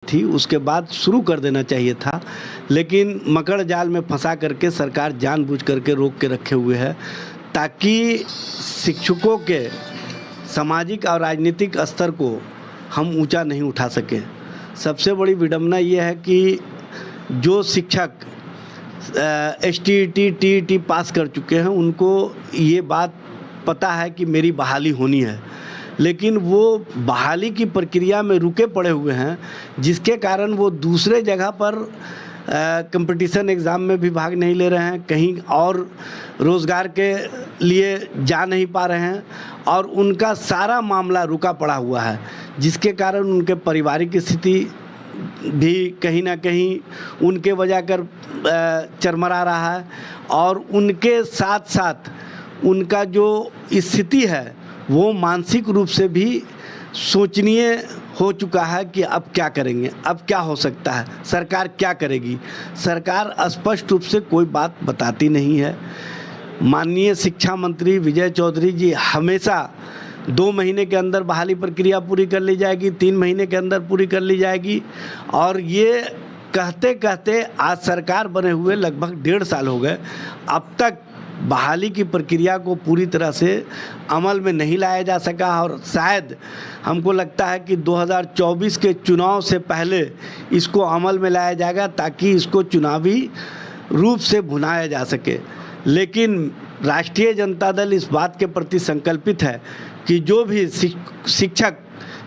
थी, उसके बाद शुरू कर देना चाहिए था, लेकिन मकड़ जाल में फंसा करके सरकार जानबूझ करके रोक के रखे हुए है ताकि शिक्षकों के सामाजिक और राजनीतिक स्तर को हम ऊंचा नहीं उठा सकें। सबसे बड़ी विडंबना ये है कि जो शिक्षक STET TET पास कर चुके हैं उनको ये बात पता है कि मेरी बहाली होनी है, लेकिन वो बहाली की प्रक्रिया में रुके पड़े हुए हैं, जिसके कारण वो दूसरे जगह पर कंपटीशन एग्ज़ाम में भी भाग नहीं ले रहे हैं, कहीं और रोज़गार के लिए जा नहीं पा रहे हैं और उनका सारा मामला रुका पड़ा हुआ है, जिसके कारण उनके पारिवारिक स्थिति भी कहीं ना कहीं उनके वजह कर चरमरा रहा है और उनके साथ साथ उनका जो स्थिति है वो मानसिक रूप से भी सोचनीय हो चुका है कि अब क्या करेंगे, अब क्या हो सकता है, सरकार क्या करेगी। सरकार स्पष्ट रूप से कोई बात बताती नहीं है। माननीय शिक्षा मंत्री विजय चौधरी जी हमेशा 2 महीने के अंदर बहाली प्रक्रिया पूरी कर ली जाएगी, 3 महीने के अंदर पूरी कर ली जाएगी, और ये कहते कहते आज सरकार बने हुए लगभग 1.5 साल हो गए, अब तक बहाली की प्रक्रिया को पूरी तरह से अमल में नहीं लाया जा सका और शायद हमको लगता है कि 2024 के चुनाव से पहले इसको अमल में लाया जाएगा ताकि इसको चुनावी रूप से भुनाया जा सके। लेकिन राष्ट्रीय जनता दल इस बात के प्रति संकल्पित है कि जो भी शिक्षक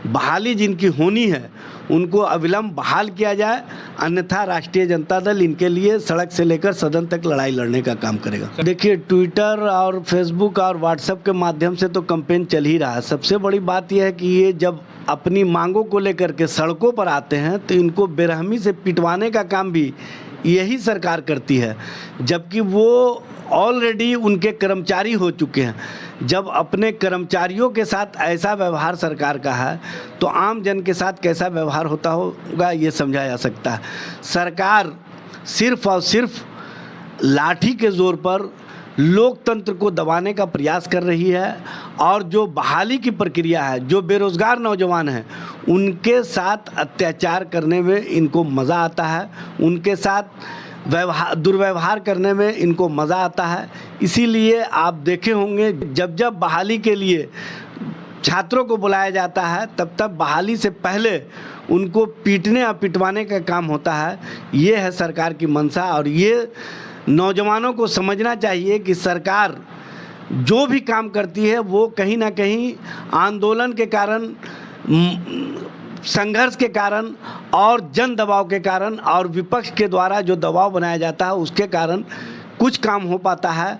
बहाली जिनकी होनी है उनको अविलंब बहाल किया जाए, अन्यथा राष्ट्रीय जनता दल इनके लिए सड़क से लेकर सदन तक लड़ाई लड़ने का काम करेगा। देखिए, ट्विटर और फेसबुक और व्हाट्सएप के माध्यम से तो कैंपेन चल ही रहा है। सबसे बड़ी बात यह है कि ये जब अपनी मांगों को लेकर के सड़कों पर आते हैं तो इनको बेरहमी से पिटवाने का काम भी यही सरकार करती है, जबकि वो ऑलरेडी उनके कर्मचारी हो चुके हैं। जब अपने कर्मचारियों के साथ ऐसा व्यवहार सरकार का है तो आम जन के साथ कैसा व्यवहार होता होगा ये समझा जा सकता है। सरकार सिर्फ और सिर्फ लाठी के जोर पर लोकतंत्र को दबाने का प्रयास कर रही है और जो बहाली की प्रक्रिया है, जो बेरोज़गार नौजवान हैं उनके साथ अत्याचार करने में इनको मज़ा आता है, उनके साथ दुर्व्यवहार करने में इनको मज़ा आता है। इसीलिए आप देखे होंगे जब जब बहाली के लिए छात्रों को बुलाया जाता है तब तब बहाली से पहले उनको पीटने और पिटवाने का काम होता है। ये है सरकार की मंशा और ये नौजवानों को समझना चाहिए कि सरकार जो भी काम करती है वो कहीं ना कहीं आंदोलन के कारण, संघर्ष के कारण और जन दबाव के कारण और विपक्ष के द्वारा जो दबाव बनाया जाता है उसके कारण कुछ काम हो पाता है।